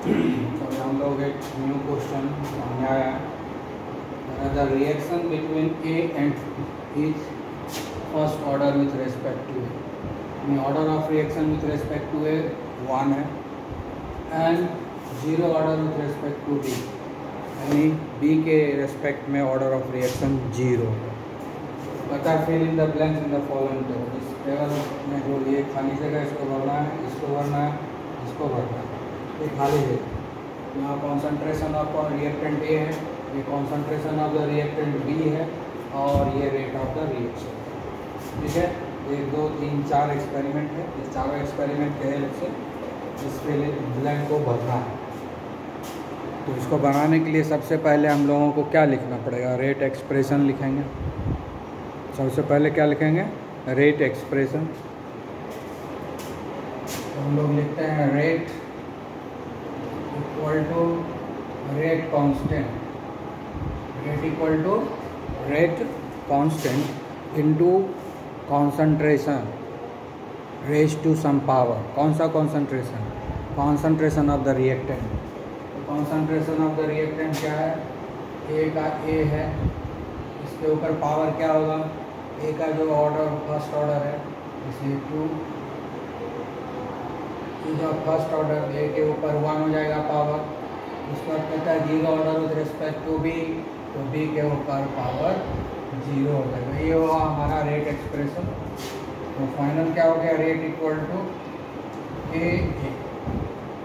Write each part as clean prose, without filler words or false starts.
तो हम लोग एक न्यू क्वेश्चन सामने आया है। The reaction between A and is first order with respect to A. Order of reaction with respect to A 1 है and 0 order with respect to B, यानी बी के रेस्पेक्ट में ऑर्डर ऑफ रिएक्शन 0। बता fill in the blanks in the following table. इस table में जो ये खाली जगह इसको भरना है, इसको भरना है, इसको भरना है। ये खाली है, यहाँ कॉन्सेंट्रेशन ऑफ रिएक्टेंट ए है, ये concentration of the reactant B है और ये रेट ऑफ द रिएक्शन। ठीक है, 1 2 3 4 एक्सपेरिमेंट है। इस चारों एक्सपेरिमेंट के हेल्प से इस ब्लैंक को भरना है। तो इसको बनाने के लिए सबसे पहले हम लोगों को क्या लिखना पड़ेगा? रेट एक्सप्रेशन लिखेंगे। सबसे पहले क्या लिखेंगे? Rate expression. तो हम लोग लिखते हैं rate equal to rate constant, rate equal to rate constant into concentration raise to some power. कौन सा concentration? Concentration of the reactant. Concentration of the reactant क्या है? ए का ए है, इसके ऊपर पावर क्या होगा? ए का जो ऑर्डर फर्स्ट ऑर्डर है इसलिए 2, जो फर्स्ट ऑर्डर ए के ऊपर 1 हो जाएगा पावर। उसके बाद कहता है 0 order with respect to B, तो बी के ऊपर पावर 0 हो जाएगा। ये हुआ हमारा रेट एक्सप्रेशन। तो फाइनल क्या हो गया? रेट इक्वल टू ए,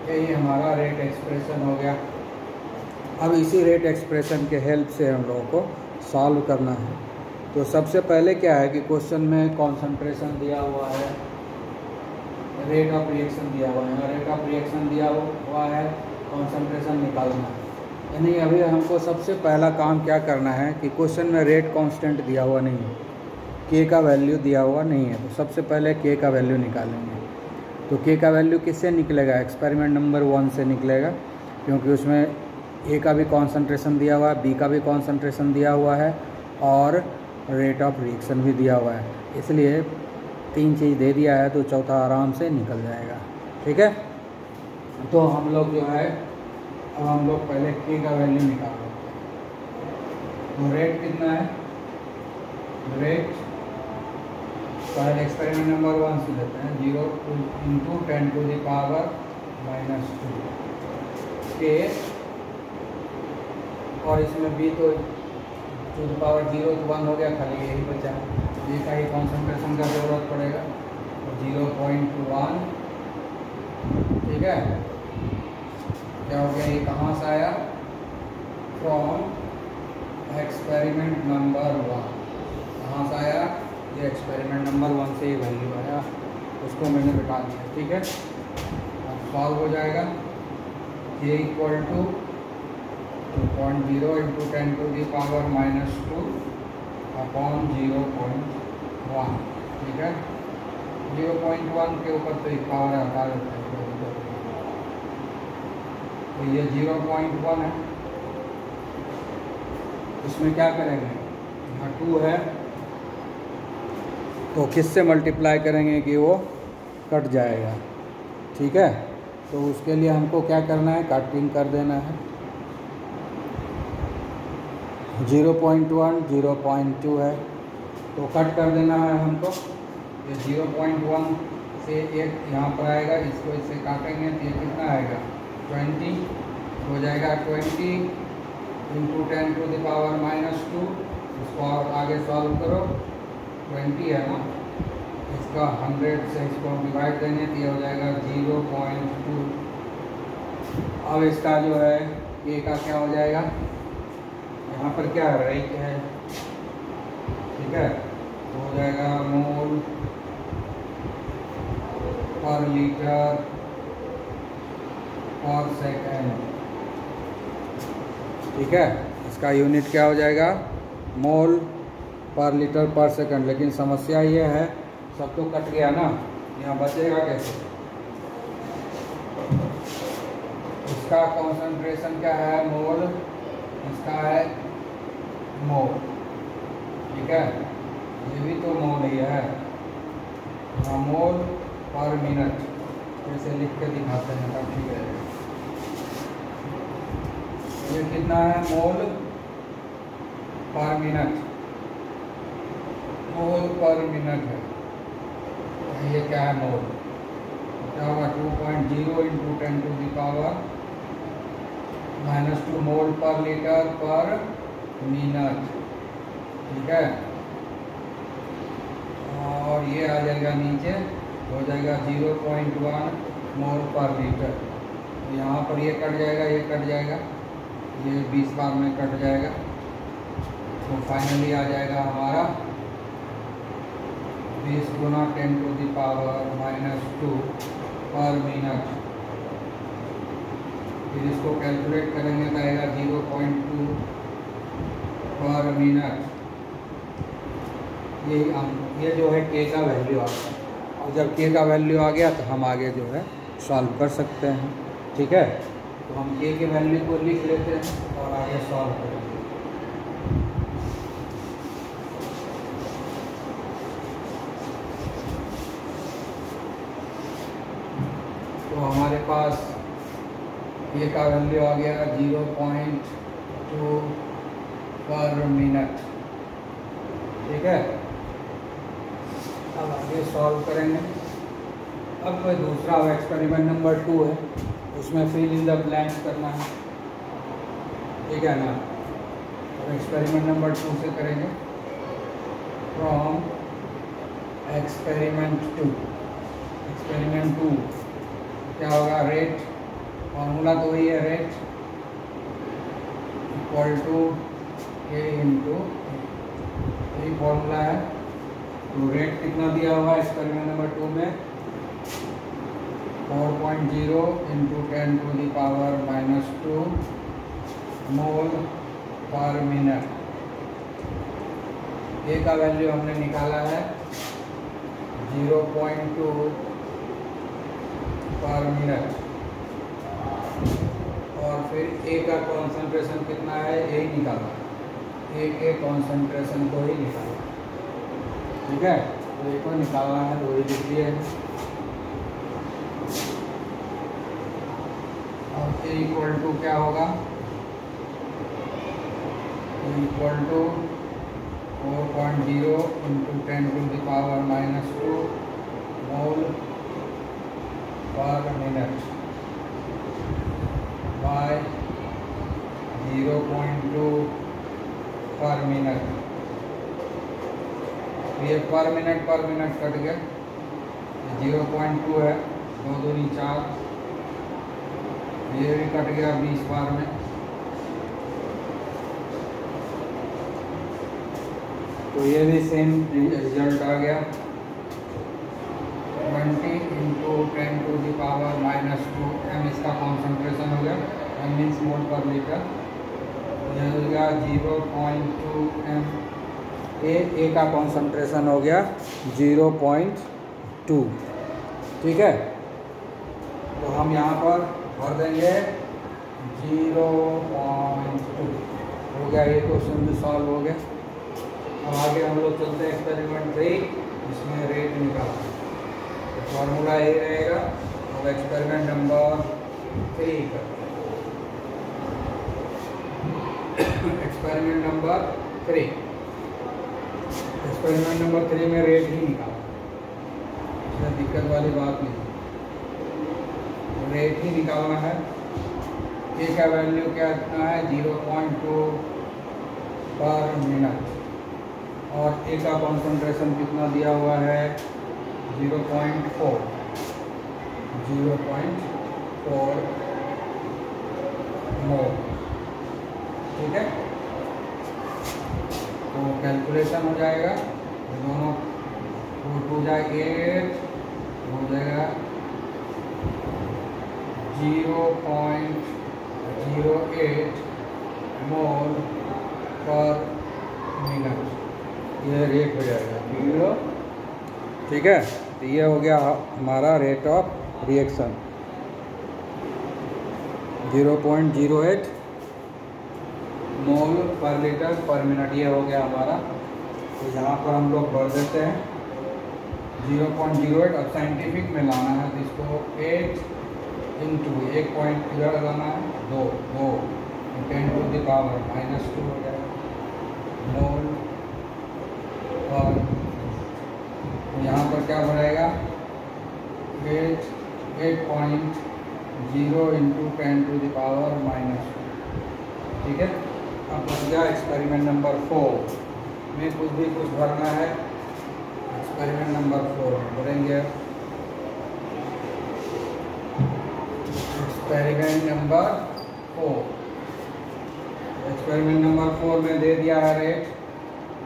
यही हमारा रेट एक्सप्रेशन हो गया। अब इसी रेट एक्सप्रेशन के हेल्प से हम लोगों को सॉल्व करना है। तो सबसे पहले क्या है कि क्वेश्चन में कॉन्सेंट्रेशन दिया हुआ है, रेट ऑफ रिएक्शन दिया हुआ है, रेट ऑफ रिएक्शन दिया हुआ है, कॉन्सेंट्रेशन निकालना है। यानी अभी हमको सबसे पहला काम क्या करना है कि क्वेश्चन में रेट कांस्टेंट दिया हुआ नहीं है, के का वैल्यू दिया हुआ नहीं है। तो सबसे पहले के का वैल्यू निकालेंगे। तो के का वैल्यू किससे निकलेगा? एक्सपेरिमेंट नंबर 1 से निकलेगा, क्योंकि उसमें ए का भी कॉन्सेंट्रेशन दिया हुआ है, बी का भी कॉन्सेंट्रेशन दिया हुआ है और रेट ऑफ रिएक्शन भी दिया हुआ है। इसलिए 3 चीज़ दे दिया है तो चौथा आराम से निकल जाएगा। ठीक है, तो हम लोग जो है अब हम लोग पहले के का वैल्यू निकालेंगे। तो रेट कितना है? रेट पहले एक्सपेरिमेंट नंबर 1 से लेते हैं। 0 × 10 टू द पावर -2 के, और इसमें बी तो टू द पावर 0 तो 1 हो गया, खाली यही बचा। ये का ही कॉन्सेंट्रेशन का ज़रूरत पड़ेगा, 0.1। ठीक है, क्या हो गया? ये कहाँ से आया? From experiment number 1। कहाँ से आया? ये एक्सपेरिमेंट नंबर 1 से ये वैल्यू आया, उसको मैंने बिठा दिया। ठीक है, अब सॉल्व हो जाएगा। ये equal to 2.0 × 10 to the power -2 upon 0.1। ठीक है, 0.1 के ऊपर तो एक पावर हटा देते हैं। तो ये 0.1 है। इसमें क्या करेंगे? यहाँ 2 है तो किससे मल्टीप्लाई करेंगे कि वो कट जाएगा। ठीक है, तो उसके लिए हमको क्या करना है? कटिंग कर देना है। 0.1 0.2 है तो कट कर देना है हमको। ये 0.1 से एक यहाँ पर आएगा, इसको इससे काटेंगे तो ये कितना आएगा? 20 हो जाएगा। 20 × 10 टू द पावर -2। इसको आगे सॉल्व करो। 20 है ना, इसका 100 से इसको डिवाइड देंगे तो ये हो जाएगा 0.2। अब इसका जो है के का क्या हो जाएगा? यहाँ पर क्या रेट है? ठीक है, तो हो जाएगा मोल पर लीटर पर सेकेंड। ठीक है, इसका यूनिट क्या हो जाएगा? मोल पर लीटर पर सेकंड। लेकिन समस्या ये है, सब तो कट गया ना, यहाँ बचेगा कैसे? इसका कॉन्सेंट्रेशन क्या है? मोल। इसका है मोल। ठीक है, ये भी तो मोल ही है। मोल पर मिनट जैसे लिख के दिखाते हैं तब ठीक है। ये कितना है मोल पर मिनट, मोल पर मिनट है। ये क्या है मोल, क्या होगा 2.0 इंटू 10⁻⁻⁻² मोल पर लीटर पर मिनट। ठीक है, और ये आ जाएगा नीचे, हो जाएगा 0.1 मोल पर लीटर। यहाँ पर ये कट जाएगा, ये कट जाएगा, ये 20 बार में कट जाएगा। तो फाइनली आ जाएगा हमारा 20 गुना 10⁻⁻² पर मिनट। फिर इसको कैलकुलेट करेंगे तो आएगा 0.2 पर मिनट। ये जो है के का वैल्यू आ गया, और जब के का वैल्यू आ गया तो हम आगे जो है सॉल्व कर सकते हैं। ठीक है, तो हम के के वैल्यू को लिख लेते हैं और आगे सॉल्व करेंगे। तो हमारे पास के का वैल्यू आ गया 0.2 पर मिनट। ठीक है, अब आगे सॉल्व करेंगे। अब कोई दूसरा एक्सपेरिमेंट नंबर 2 है, उसमें फिल इन द ब्लैंक्स करना है। ठीक है ना, अब एक्सपेरिमेंट नंबर 2 से करेंगे। फ्रॉम एक्सपेरिमेंट 2, एक्सपेरिमेंट 2 क्या होगा, रेट, फॉर्मूला तो वही है, रेट इक्वल टू के इंटू, यही फॉर्मूला है। तो रेट कितना दिया हुआ है एक्सपेरिमेंट नंबर 2 में, 4.0 इंटू 10⁻⁻² मोल पर मिनट। ए का वैल्यू हमने निकाला है 0.2 पर मिनट, और फिर ए का कॉन्सेंट्रेशन कितना है, ए निकाला, ए के कॉन्सेंट्रेशन को ही निकाला। ठीक है, तो ए को निकालना है तो वही लिख दिए। और ए इक्वल टू क्या होगा, A equal to 4.0 into 10⁻⁻² mole पर मिनट बाय 0.2 पर मिनट। ये पर मिनट कट गया, 0.2 है, 2 दूनी 4, ये भी कट गया 20 बार में। तो ये भी सेम रिजल्ट आ गया, 20 इंटू 10⁻⁻² m इसका कॉन्सेंट्रेशन हो गया, m means mole per litre. यह हो गया 0.2 m। ए का कॉन्सेंट्रेशन हो गया 0.2। ठीक है, तो हम यहाँ पर भर देंगे 0.2। हो गया, ये क्वेश्चन भी सॉल्व हो गया। अब आगे हम लोग चलते हैं एक्सपेरिमेंट 3, इसमें रेट निकालना। फॉर्मूला ये रहेगा। अब एक्सपेरिमेंट नंबर 3 करते हैं। एक्सपेरिमेंट नंबर 3, एक्सपेरिमेंट नंबर 3 में रेट ही निकाला, इसमें दिक्कत वाली बात नहीं, रेट ही निकालना है। ए का वैल्यू क्या इतना है, 0.2 पर मिनट, और ए का कॉन्सेंट्रेशन कितना दिया हुआ है, 0.4 मोल। ठीक है, तो कैलकुलेशन हो जाएगा, दोनों 2 जाए 8, हो जाएगा 0.08 मोल पर मिनट, ये रेट हो जाएगा 0। ठीक है, तो ये हो गया हमारा rate of reaction, 0.08 mole per litre पर मिनट, ये हो गया हमारा। तो यहाँ पर हम लोग भर देते हैं 0.08। अब साइंटिफिक में लाना है तो इसको 8 इंटू 1 पॉइंट इधर लाना है, 2 10 टू द पावर -2 हो जाएगा मोल पर। यहाँ पर क्या बढ़ेगा 8.0 इंटू 10 टू द पावर -2। ठीक है, अब बन गया एक्सपेरिमेंट नंबर 4 में कुछ भरना है। एक्सपेरिमेंट नंबर 4 भरेंगे। एक्सपेरिमेंट नंबर 4 में दे दिया है rate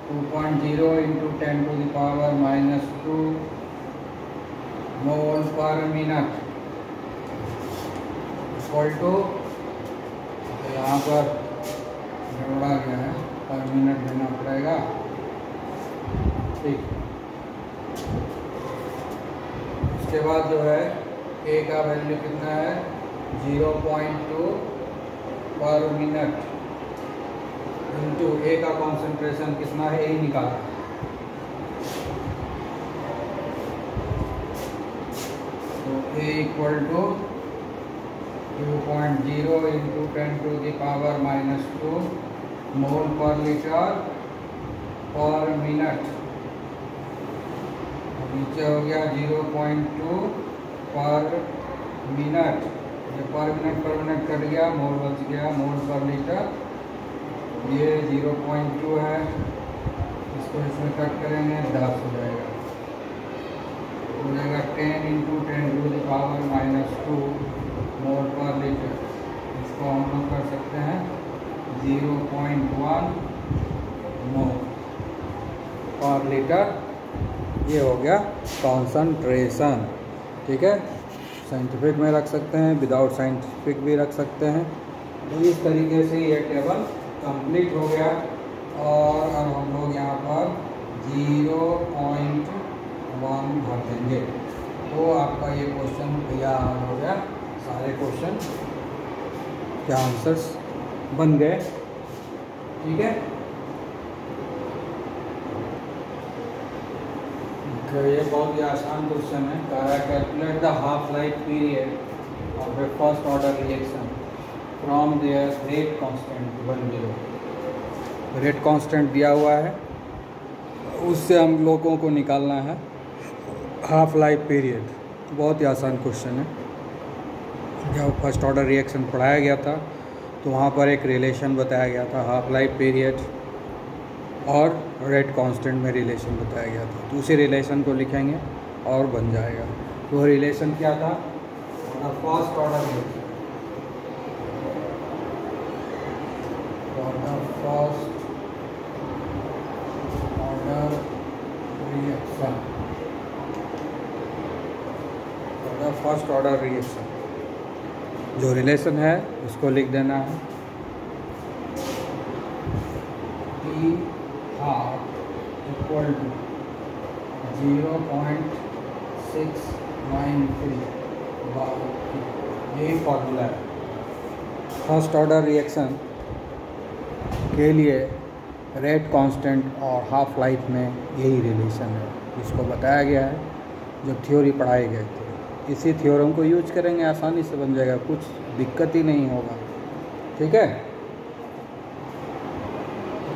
2.0 into 10 to the power -2 mole पर मिनट इक्वल टू, यहाँ पर जोड़ा गया है पर मिनट देना पड़ेगा। ठीक, उसके बाद जो है ए का वैल्यू कितना है 0.2 पर मिनट इंटू ए का कॉन्सेंट्रेशन कितना है ए निकाला। तो A equal to 2.0 into 10 to the power -2 mole per litre पर मिनट। नीचे हो गया 0.2 पर मिनट, ये पर मिनट कट गया, मोल बच गया मोल पर लीटर। ये 0.2 है, इसको इसमें कट करेंगे 10 हो जाएगा। 10 into 10 to the power -2 mole per litre. इसको हम लोग कर सकते हैं 0.1 मोल पर लीटर। ये हो गया कॉन्सन्ट्रेशन। ठीक है, साइंटिफिक में रख सकते हैं, विदाउट साइंटिफिक भी रख सकते हैं। तो इस तरीके से ये टेबल कंप्लीट हो गया। और अब हम लोग यहाँ पर 0.1 भर देंगे तो आपका ये क्वेश्चन तैयार हो गया। सारे क्वेश्चन के आंसर्स बन गए। ठीक है, तो ये बहुत ही आसान क्वेश्चन है। कह रहा है calculate the half life period of A first order reaction from there rate constant 10। Rate constant दिया हुआ है, उससे हम लोगों को निकालना है हाफ लाइफ पीरियड। बहुत ही आसान क्वेश्चन है। जब फर्स्ट ऑर्डर रिएक्शन पढ़ाया गया था तो वहाँ पर एक रिलेशन बताया गया था, हाफ लाइफ पीरियड और रेट कांस्टेंट में रिलेशन बताया गया था। तो उसी रिलेशन को लिखेंगे और बन जाएगा। तो रिलेशन क्या था, first order reaction first order reaction जो रिलेशन है उसको लिख देना है T हाफ इक्वल टू 0.693 यही फॉर्मूला है। फर्स्ट ऑर्डर रिएक्शन के लिए रेट कांस्टेंट और हाफ लाइफ में यही रिलेशन है, इसको बताया गया है जब थ्योरी पढ़ाए गए थे। इसी थ्योरम को यूज करेंगे, आसानी से बन जाएगा, कुछ दिक्कत ही नहीं होगा। ठीक है,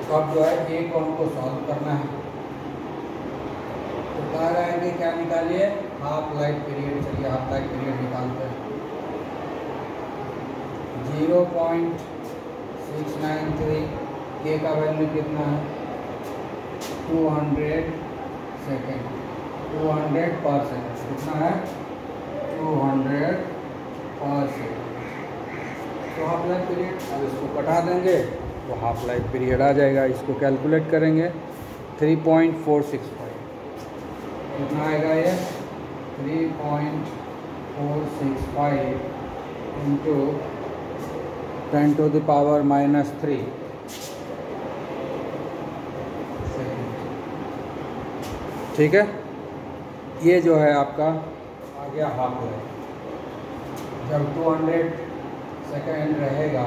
तो अब जो है ए को हमको सॉल्व करना है। तो कह रहा है कि क्या निकालिए, हाफ लाइफ पीरियड। चलिए हाफ लाइफ पीरियड निकालते हैं। 0.693 के का वैल्यू कितना है 200 सेकेंड, 200 पर सेकेंड कितना है 200 पर सेकेंड। तो हाफ लाइफ पीरियड, अब इसको कटा देंगे तो हाफ लाइफ पीरियड आ जाएगा। इसको कैलकुलेट करेंगे 3.465 कितना आएगा ये 3.465 into 10 to the power -3 second. ठीक है, ये जो है आपका आ गया हाफ लाइफ। जब 200 सेकेंड रहेगा,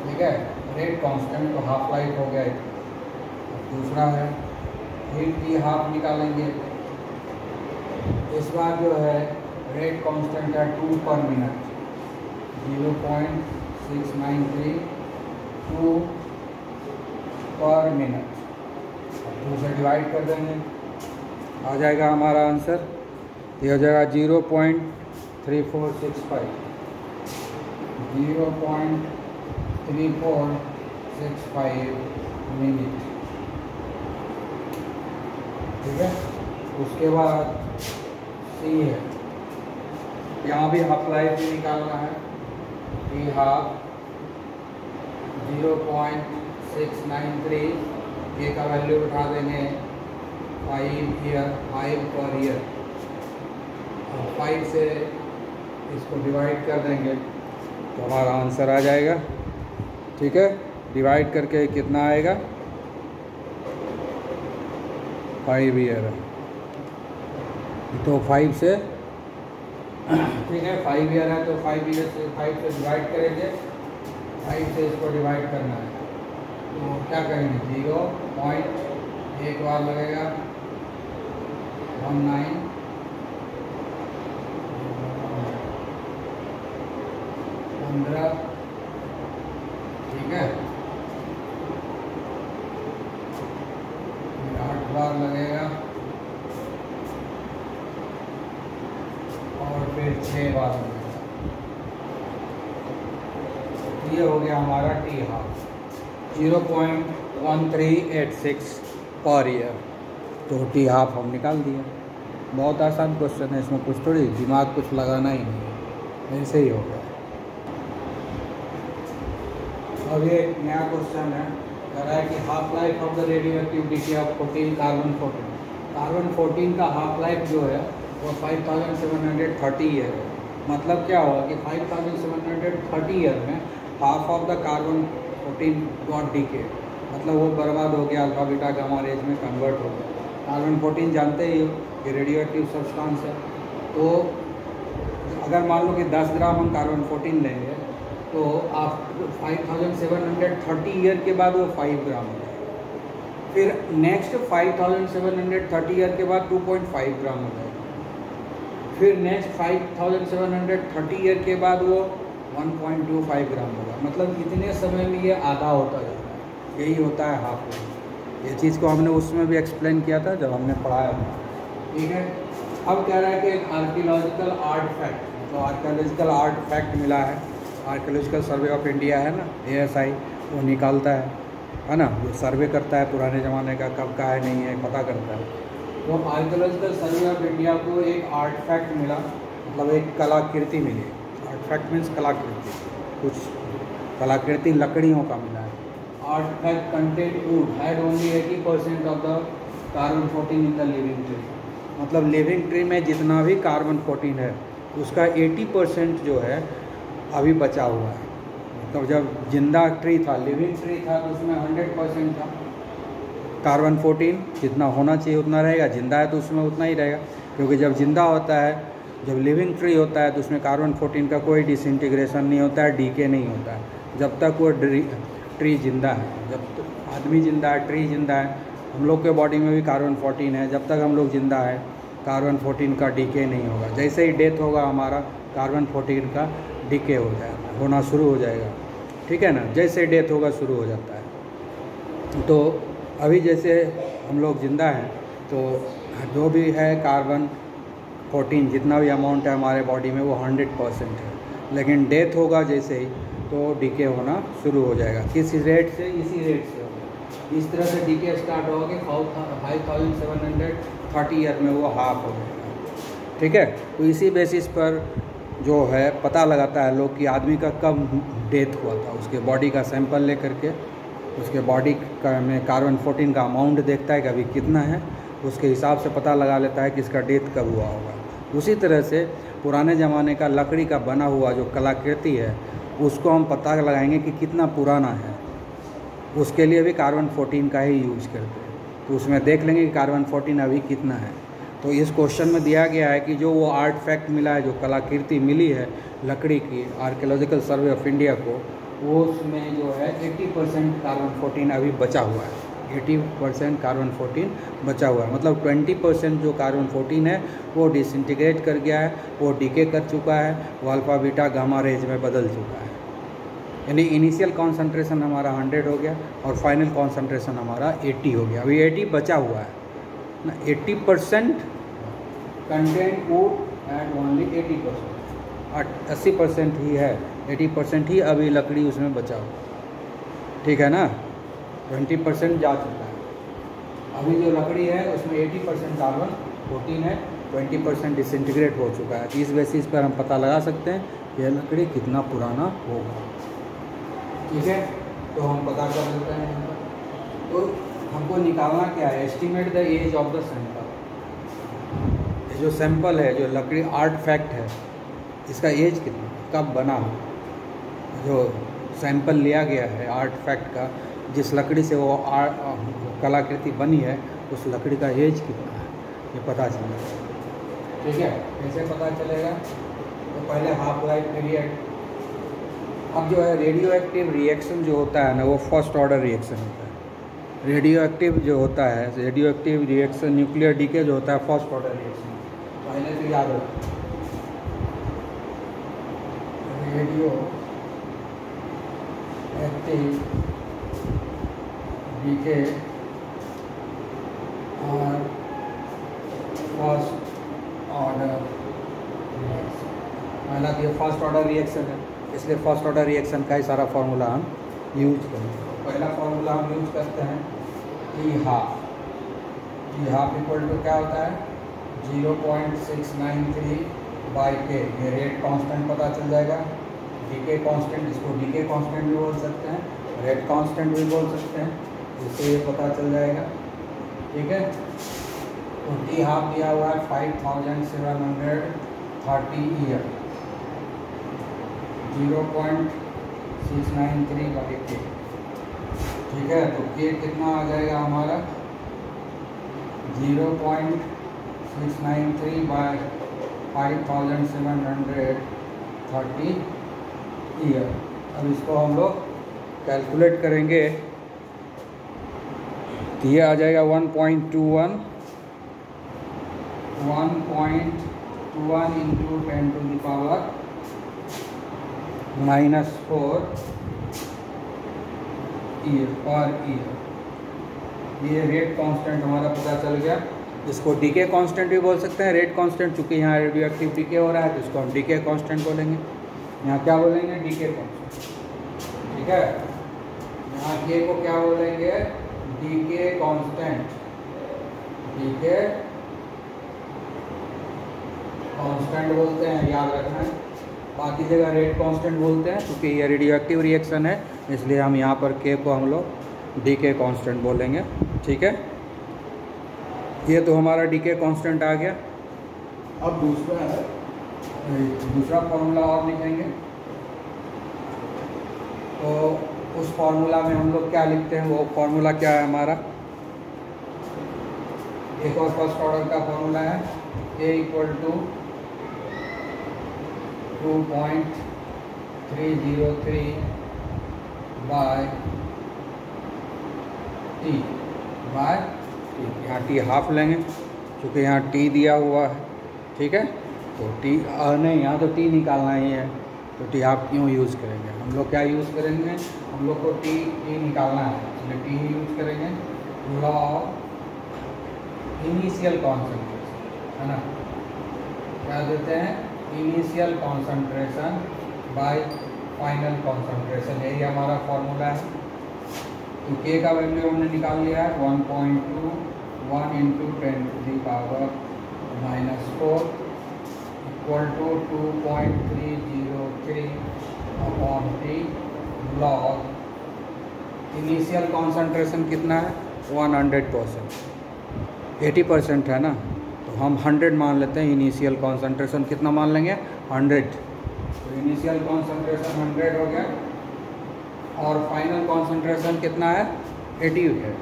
ठीक है, रेट कांस्टेंट तो हाफ लाइफ हो गया। दूसरा है हीट की हाफ निकालेंगे। इस बार जो है रेट कांस्टेंट है 2 पर मिनट, 0.693 2 पर मिनट। अब 2 से डिवाइड कर देंगे, आ जाएगा हमारा आंसर, ये हो जाएगा 0.3465 0.3465 मिनट। ठीक है, उसके बाद सी है, यहाँ भी हाफ लाइफ भी निकालना है। टी हाफ 0.693, के का वैल्यू उठा देंगे 5 पर ईयर, 5 से इसको डिवाइड कर देंगे तो हमारा आंसर आ जाएगा। ठीक है, डिवाइड करके कितना आएगा, 5 ईयर, तो 5 से, ठीक है 5 ईयर है तो 5 ईयर से 5 से डिवाइड करेंगे, 5 से इसको डिवाइड करना है तो क्या करेंगे, 0. एक बार लगेगा 19, 15, ठीक है 8 बार लगेगा और फिर 6 बार लगेगा। ये हो गया हमारा टी हाफ 0.1386 पर ईयर। तो टी हाफ हम निकाल दिए। बहुत आसान क्वेश्चन है, इसमें कुछ थोड़ी दिमाग कुछ लगाना ही नहीं है, ऐसे ही हो गया। अब ये एक नया क्वेश्चन है, कह रहा है कि half life of the radio active DK of 14 carbon 14। Carbon 14 का हाफ लाइफ जो है वो 5730 ईयर है। मतलब क्या होगा कि 5730 ईयर में half of the carbon 14 got decay, मतलब वो बर्बाद हो गया, अल्फा बीटा गामा रेज में कन्वर्ट हो गया। कार्बन 14 जानते ही हो कि रेडियो एक्टिव सब्सटेंस है। तो अगर मान लो कि 10 ग्राम हम कार्बन 14 लेंगे तो आप 5730 ईयर के बाद वो 5 ग्राम हो जाएगा। फिर नेक्स्ट 5730 ईयर के बाद 2.5 ग्राम हो जाएगा। फिर नेक्स्ट 5730 ईयर के बाद वो 1.25 ग्राम होगा। मतलब इतने समय में ये आधा होता जाता है। यही होता है हाफ लाइफ। ये चीज़ को हमने उसमें भी एक्सप्लेन किया था जब हमने पढ़ाया था। ठीक है, अब कह रहा है कि एक आर्कियोलॉजिकल आर्ट फैक्ट, तो आर्कियोलॉजिकल आर्ट फैक्ट मिला है। आर्कियोलॉजिकल सर्वे ऑफ इंडिया है ना, ASI, वो निकालता है ना, वो सर्वे करता है पुराने ज़माने का, कब का है नहीं है पता करता है। तो आर्कियोलॉजिकल सर्वे ऑफ इंडिया को एक आर्ट फैक्ट मिला, मतलब एक कलाकृति मिली। आर्ट फैक्ट मीन्स कलाकृति, कुछ कलाकृति लकड़ियों का मिला है। Art fact content would had only 80% of the carbon 14 in the living tree. मतलब लिविंग ट्री में जितना भी कार्बन 14 है उसका 80% जो है अभी बचा हुआ है। तो जब जिंदा ट्री था, लिविंग ट्री था, तो उसमें 100% था कार्बन 14, जितना होना चाहिए उतना रहेगा। जिंदा है तो उसमें उतना ही रहेगा, क्योंकि जब जिंदा होता है, जब लिविंग ट्री होता है तो उसमें कार्बन 14 का कोई डिसइंटीग्रेशन नहीं होता है, डीके नहीं होता है, जब तक वो ट्री जिंदा है। जब आदमी जिंदा है, ट्री जिंदा है, हम लोग के बॉडी में भी कार्बन 14 है, जब तक हम लोग जिंदा है कार्बन 14 का डीके नहीं होगा। जैसे ही डेथ होगा हमारा, कार्बन 14 का डीके हो जाएगा, होना शुरू हो जाएगा। ठीक है ना, जैसे डेथ होगा शुरू हो जाता है। तो अभी जैसे हम लोग जिंदा हैं तो जो भी है कार्बन 14 जितना भी अमाउंट है हमारे बॉडी में वो 100% है, लेकिन डेथ होगा जैसे ही तो डीके होना शुरू हो जाएगा। किस रेट से? इसी रेट से होगा। इस तरह से डीके स्टार्ट होगा कि 5730 ईयर में वो हाफ हो जाएगा। ठीक है, तो इसी बेसिस पर जो है पता लगाता है लोग कि आदमी का कब डेथ हुआ था। उसके बॉडी का सैंपल ले करके उसके बॉडी का में कार्बन 14 का अमाउंट देखता है कि अभी कितना है, उसके हिसाब से पता लगा लेता है कि इसका डेथ कब हुआ होगा। उसी तरह से पुराने ज़माने का लकड़ी का बना हुआ जो कलाकृति है उसको हम पता लगाएंगे कि कितना पुराना है। उसके लिए भी कार्बन 14 का ही यूज करते हैं, तो उसमें देख लेंगे कि कार्बन 14 अभी कितना है। तो इस क्वेश्चन में दिया गया है कि जो वो आर्ट फैक्ट मिला है, जो कलाकृति मिली है लकड़ी की आर्कियोलॉजिकल सर्वे ऑफ इंडिया को, वो उसमें जो है 80% कार्बन 14 अभी बचा हुआ है। 80% कार्बन 14 बचा हुआ है, मतलब 20% जो कार्बन 14 है वो डिसइंटीग्रेट कर गया है, वो डीके कर चुका है, वो अल्फा बीटा गामा रेज में बदल चुका है। यानी इनिशियल कॉन्सेंट्रेशन हमारा 100 हो गया और फाइनल कॉन्सेंट्रेशन हमारा 80 हो गया। अभी 80 बचा हुआ है ना, 80% कंटेंट वुड एंड ओनली 80%, 80% ही है, 80% ही अभी लकड़ी उसमें बचा हुआ, ठीक है ना। 20% जा चुका है, अभी जो लकड़ी है उसमें 80% कार्बन 14 है, 20% डिसइंटीग्रेट हो चुका है। इस बेसिस पर हम पता लगा सकते हैं कि यह लकड़ी कितना पुराना होगा, ठीक है। तो हम पता कर लेते हैं यहाँ पर। तो हमको निकालना क्या है, estimate the age of the sample. ये जो सैंपल है, जो लकड़ी आर्टिफैक्ट है, इसका एज कितना, कब बना हो, जो सैंपल लिया गया है आर्टिफैक्ट का, जिस लकड़ी से वो कलाकृति बनी है, उस लकड़ी का एज कितना है, ये पता चलेगा, ठीक है। कैसे पता चलेगा, तो पहले हाफ लाइफ पीरियड। अब जो है रेडियो एक्टिव रिएक्शन जो होता है ना, वो फर्स्ट ऑर्डर रिएक्शन होता है। रेडियो एक्टिव जो होता है, radioactive reaction, nuclear decay जो होता है, फर्स्ट ऑर्डर रिएक्शन। पहले तो याद रखो, रेडियो एक्टिव डीके और फर्स्ट ऑर्डर रिएक्शन। हालांकि ये फर्स्ट ऑर्डर रिएक्शन है, इसलिए फर्स्ट ऑर्डर रिएक्शन का ही सारा फार्मूला हम यूज करेंगे। पहला फार्मूला हम यूज करते हैं E half. E half equal to क्या होता है, 0.693 बाई के। ये रेट कांस्टेंट पता चल जाएगा, डीके कांस्टेंट, इसको डीके कांस्टेंट भी बोल सकते हैं, रेट कांस्टेंट भी बोल सकते हैं, इससे ये पता चल जाएगा, ठीक है। तो डी हाफ दिया हुआ है 5730 ईयर, 0.693 बाई के, ठीक है। तो के कितना आ जाएगा हमारा, 0.693 बाई 5730 ईयर। अब इसको हम लोग कैलकुलेट करेंगे तो ये आ जाएगा 1.21 into 10 to the power -4 year पर ईयर। ये रेट कांस्टेंट हमारा पता चल गया। इसको डीके कांस्टेंट भी बोल सकते हैं, रेट कांस्टेंट, चूँकि यहाँ रेडियो एक्टिव डीके हो रहा है तो इसको हम डीके कांस्टेंट बोलेंगे। यहाँ क्या बोलेंगे, डीके कांस्टेंट, ठीक है। यहाँ के को क्या बोलेंगे, डीके कांस्टेंट, डीके कांस्टेंट बोलते हैं, याद रखना है। बाकी जगह रेट कांस्टेंट बोलते हैं, क्योंकि ये रेडियो एक्टिव रिएक्शन है, इसलिए हम यहाँ पर के को हम लोग डीके कांस्टेंट बोलेंगे, ठीक है। ये तो हमारा डीके कांस्टेंट आ गया। अब दूसरा फॉर्मूला और लिखेंगे। तो उस फॉर्मूला में हम लोग क्या लिखते हैं, वो फॉर्मूला क्या है हमारा, एक और फर्स्ट ऑर्डर का फॉर्मूला है, ए इक्वल टू 2.303 बाय टी, यहाँ टी हाफ लेंगे, क्योंकि यहाँ टी दिया हुआ है, ठीक है। तो टी नहीं, यहाँ तो टी निकालना ही है, तो टी हाफ क्यों यूज़ करेंगे, हम लोग क्या यूज़ करेंगे, हम लोग को टी निकालना है, इसलिए टी ही यूज़ करेंगे। लॉ ऑफ इनिशियल कॉन्सेंट्रेशन, है ना, क्या देते हैं, initial concentration bye final concentration, यही हमारा फॉर्मूला है। तो के का वैल्यू हमने निकाल लिया है 1.21 into 10 to the power -4 equal to 2.303 upon T log initial concentration कितना है, 100%, 80% है ना, तो हम 100 मान लेते हैं। इनिशियल कॉन्सेंट्रेशन कितना मान लेंगे, 100। तो इनिशियल कॉन्सेंट्रेशन 100 हो गया और फाइनल कॉन्सेंट्रेशन कितना है, 80 है,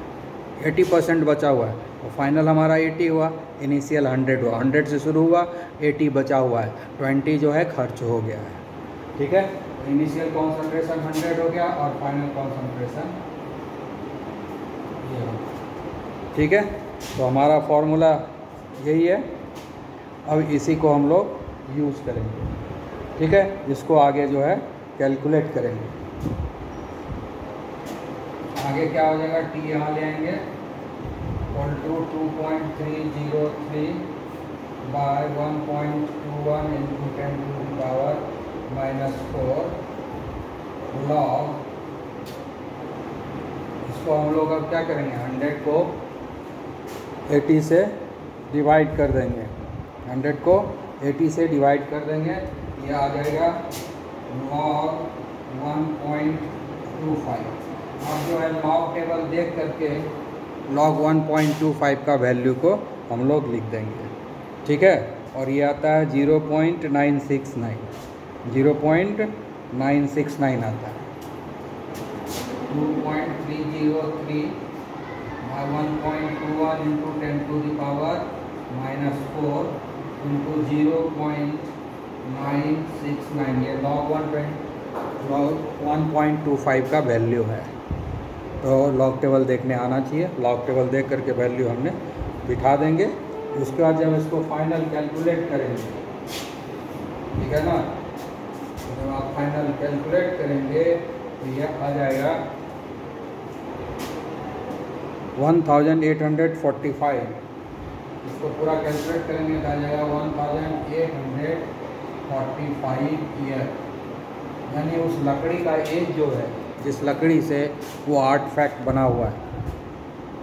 80% बचा हुआ है। और फाइनल हमारा 80 हुआ, इनिशियल 100 हुआ, 100 से शुरू हुआ, 80 बचा हुआ है, 20 जो है खर्च हो गया है, ठीक है। तो इनिशियल कॉन्सेंट्रेशन 100 हो गया और फाइनल कॉन्सेंट्रेशन ये हो, ठीक है। तो हमारा फॉर्मूला यही है। अब इसी को हम लोग यूज़ करेंगे, ठीक है, इसको आगे जो है कैलकुलेट करेंगे। आगे क्या हो जाएगा, टी यहाँ ले आएंगे equal to 2.303 by 1.21 into 10 to the power -4 log. इसको हम लोग अब क्या करेंगे, 100 को 80 से डिवाइड कर देंगे, 100 को 80 से डिवाइड कर देंगे, ये आ जाएगा log 1.25। अब जो है लॉग टेबल देख करके log 1.25 का वैल्यू को हम लोग लिख देंगे, ठीक है। और ये आता है 0.969 आता है। 2.303 by 1.21 into 10 to the power -4 into 0.969, ये log 1.25 का वैल्यू है। तो लॉग टेबल देखने आना चाहिए, लॉग टेबल देख करके वैल्यू हमने बिठा देंगे। उसके बाद जब इसको फाइनल कैलकुलेट करेंगे, ठीक है ना, जब आप फाइनल कैलकुलेट करेंगे तो ये आ जाएगा 1845। इसको पूरा कैलकुलेट करेंगे तो आ जाएगा 1845 ईयर। यानी उस लकड़ी का एज जो है, जिस लकड़ी से वो आर्टिफैक्ट बना हुआ है,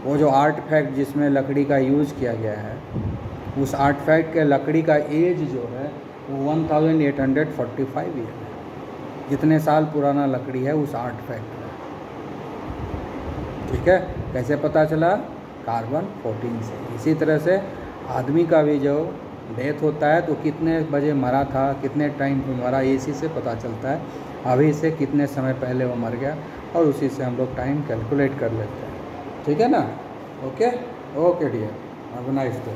वो जो आर्टिफैक्ट जिसमें लकड़ी का यूज़ किया गया है, उस आर्टिफैक्ट के लकड़ी का एज जो है वो 1845 ईयर है। जितने साल पुराना लकड़ी है उस आर्टिफैक्ट में, ठीक है। कैसे पता चला, कार्बन 14 से। इसी तरह से आदमी का भी जो डेथ होता है तो कितने बजे मरा था, कितने टाइम पे मरा, इसी से पता चलता है अभी से कितने समय पहले वो मर गया, और उसी से हम लोग टाइम कैलकुलेट कर लेते हैं, ठीक है ना। Okay dear, have a nice day.